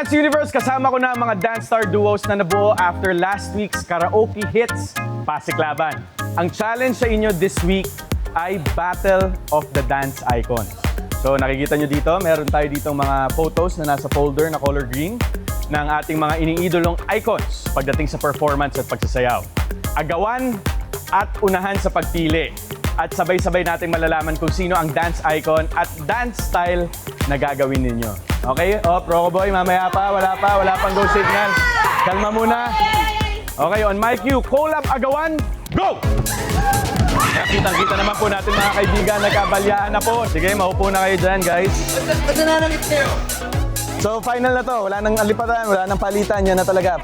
Dance Universe, kasama ko na ang mga dance star duos na nabuo after last week's karaoke hits, Pasiklaban. Ang challenge sa inyo this week ay Battle of the Dance Icons. So nakikita nyo dito, meron tayo dito mga photos na nasa folder na color green ng ating mga iniidolong icons pagdating sa performance at pagsasayaw. Agawan at unahan sa pagpili. At sabay-sabay natin malalaman kung sino ang dance icon at dance style na gagawin ninyo. Okay? Roco Boy, mamaya pa, wala pang go signal. Kalma muna. Okay, on my cue, collab agawan, go! Kitang-kita naman po natin mga kaibigan, nagkabalyaan na po. Sige, maupo na kayo dyan, guys. So, final na to. Wala nang alipatan, wala nang palitan. Yan na talaga.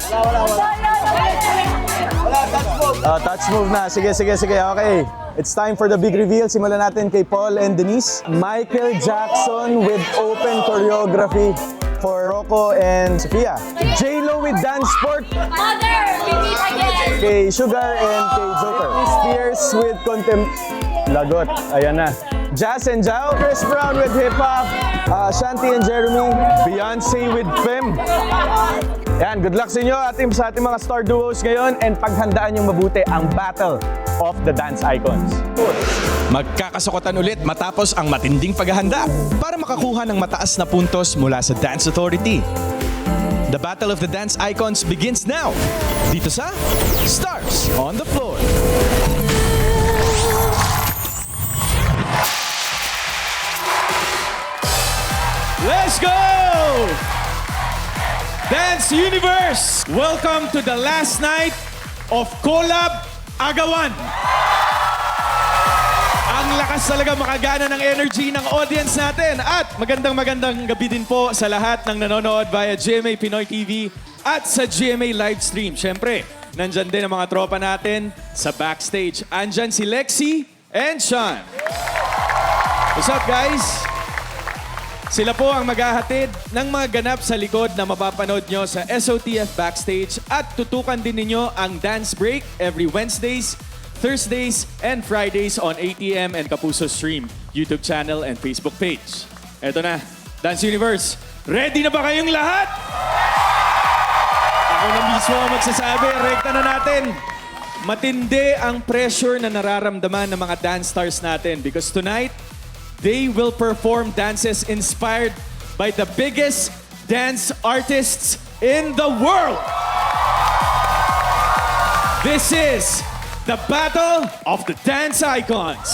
Wala, touch move na. Sige. Okay. It's time for the big reveal. Simulan natin kay Paul and Denise. Michael Jackson with open choreography for Rocco and Sofia. J-Lo with dance sport. Mother, we meet again. Kay Sugar and kay Joker. Spears with Lagot. Ayan na. Jazz and Jao. Chris Brown with hip-hop. Shanti and Jeremy. Beyonce with Fem. Yan, good luck sa inyo sa ating mga star duos ngayon and paghandaan yung mabuti ang Battle of the Dance Icons. Magkakasukotan ulit matapos ang matinding paghahanda para makakuha ng mataas na puntos mula sa Dance Authority. The Battle of the Dance Icons begins now, dito sa Stars on the Floor. Let's go! Dance Universe! Welcome to the last night of Collab Agawan. Ang lakas talaga makagana ng energy ng audience natin. At magandang gabi din po sa lahat ng nanonood via GMA Pinoy TV at sa GMA Livestream. Siyempre, nandyan din ang mga tropa natin sa backstage. Andyan si Lexi and Sean. What's up, guys? Sila po ang maghahatid ng mga ganap sa likod na mapapanood nyo sa SOTF Backstage at tutukan din ninyo ang Dance Break every Wednesdays, Thursdays, and Fridays on ATM and Kapuso Stream, YouTube channel and Facebook page. Eto na, Dance Universe, ready na ba kayong lahat? Ako na mismo ang magsasabi, rekta na natin. Matindi ang pressure na nararamdaman ng mga dance stars natin because tonight, they will perform dances inspired by the biggest dance artists in the world. This is the Battle of the Dance Icons.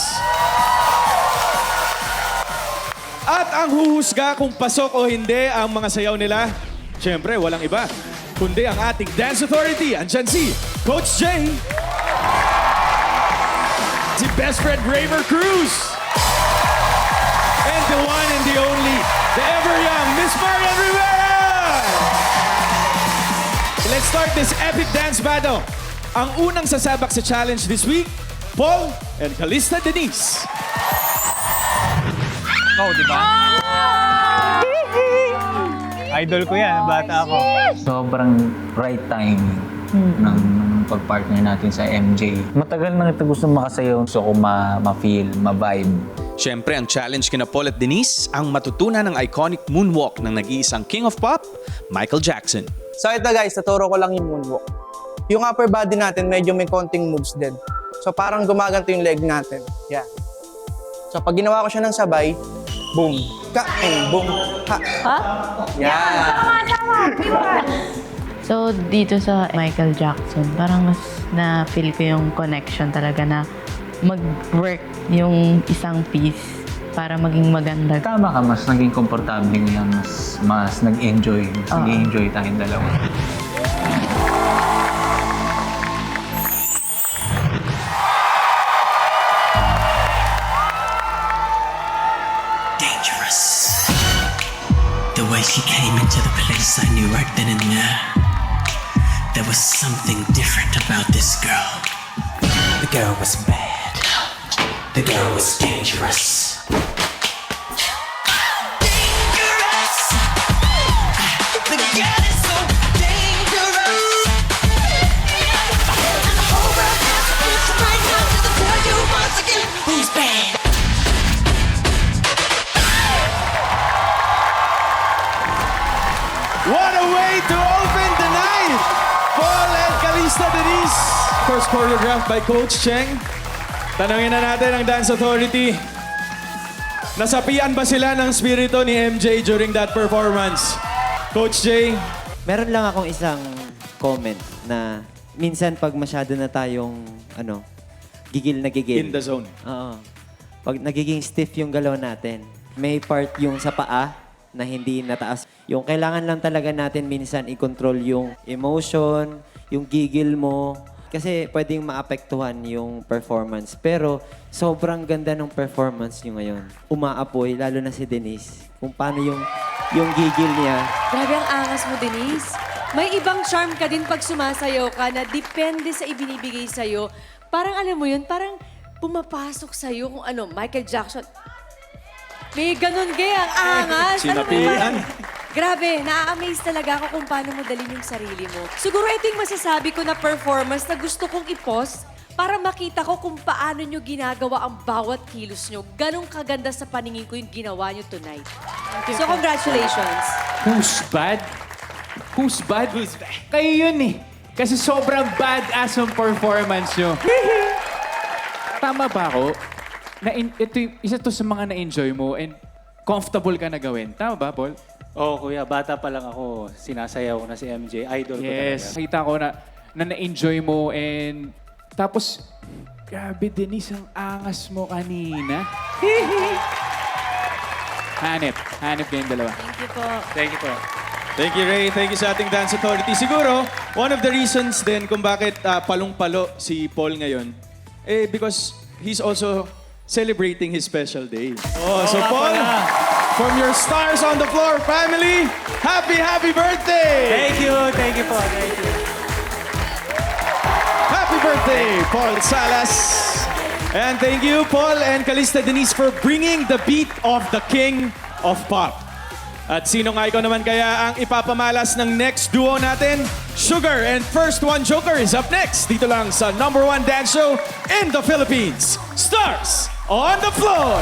At ang huhusga kung pasok o hindi ang mga sayaw nila, syempre walang iba, kundi ang ating Dance Authority. Andyan si Coach J, si Best Friend Raver Cruz, and the one and the only, the ever-young Miss Marian Rivera! Let's start this epic dance battle. Ang unang sasabak sa challenge this week, Paul and Calista Denise. Oh, di ba? Idol ko yan, bata ako. Sobrang right timing ng pag-partner natin sa MJ. Matagal na kita gusto makasayaw. Gusto ko ma-feel, ma-vibe. Siyempre, ang challenge kina Paul at Denise, ang matutunan ng iconic moonwalk ng nag-iisang King of Pop, Michael Jackson. So ito guys, tuturo ko lang yung moonwalk. Yung upper body natin, medyo may konting moves din. So parang gumaganto yung leg natin. Yeah. So pag ginawa ko siya ng sabay, boom, ka, and boom, ha. Ha? Yeah. So, dito sa Michael Jackson, parang mas na-feel ko yung connection talaga na mag-work yung isang piece para maging maganda. Tama ka, mas naging komportable ngayon, mas nag-enjoy. Mas nag-enjoy tayong dalawa. Dangerous. The way she came into the place, I knew right then and there. There was something different about this girl. The girl was bad. The girl was dangerous. Dangerous! The girl is so dangerous. And the whole world has to listen right now to the tell you once again who's bad. What a ready to open the night. Paul and Calista Denise. First choreographed by Coach Cheng. Tanungin na natin ang Dance Authority. Nasapian ba sila ng spirito ni MJ during that performance? Coach Jay, Meron lang akong isang comment na minsan pag masyado na tayong gigil na gigil. in the zone. Oo. Pag nagiging stiff yung galaw natin, may part yung sa paa na hindi nataas. Yung kailangan lang talaga natin minsan i-control yung emotion, yung gigil mo. Kasi pwedeng maapektuhan yung performance. Pero sobrang ganda ng performance nyo ngayon. Umaapoy, lalo na si Denise. Kung paano yung gigil niya. Grabe ang angas mo, Denise. May ibang charm ka din pag sumasayaw ka na depende sa ibinibigay sa'yo. Parang alam mo yun, parang pumapasok sa'yo kung ano, Michael Jackson. May ganun ang angas. Alam mo yun, Sinapian. grabe, na-amaze talaga ako kung paano mo dalhin yung sarili mo. Siguro ito yung masasabi ko na performance na gusto kong i-post para makita ko kung paano nyo ginagawa ang bawat kilos nyo. Ganong kaganda sa paningin ko yung ginawa nyo tonight. So congratulations. Who's bad? Who's bad? Who's bad? Kayo yun eh. Kasi sobrang badass ang performance nyo. Tama ba ako? Ito, isa to sa mga na-enjoy mo and comfortable ka na gawin. Tama ba, Paul? Oo, kuya. Bata pa lang ako. Sinasayaw ko na si MJ. Idol ko Yes. talaga. Nakita ko na na-enjoy mo and tapos, grabe Denise, ang angas mo kanina. Hanip din dalawa. Thank you po. Thank you po. Thank you, Ray. Thank you sa ating Dance Authority. Siguro, one of the reasons din kung bakit palong-palo si Paul ngayon, because he's also celebrating his special day. Oh, so Paul, from your Stars on the Floor family, happy birthday! Thank you po. Thank you. Happy birthday, Paul Salas! And thank you, Paul and Calista Denise, for bringing the beat of the King of Pop. At sino nga ikaw naman kaya ang ipapamalas ng next duo natin? Sugar and First One Joker is up next. Dito lang sa #1 dance show in the Philippines. Stars on the Floor!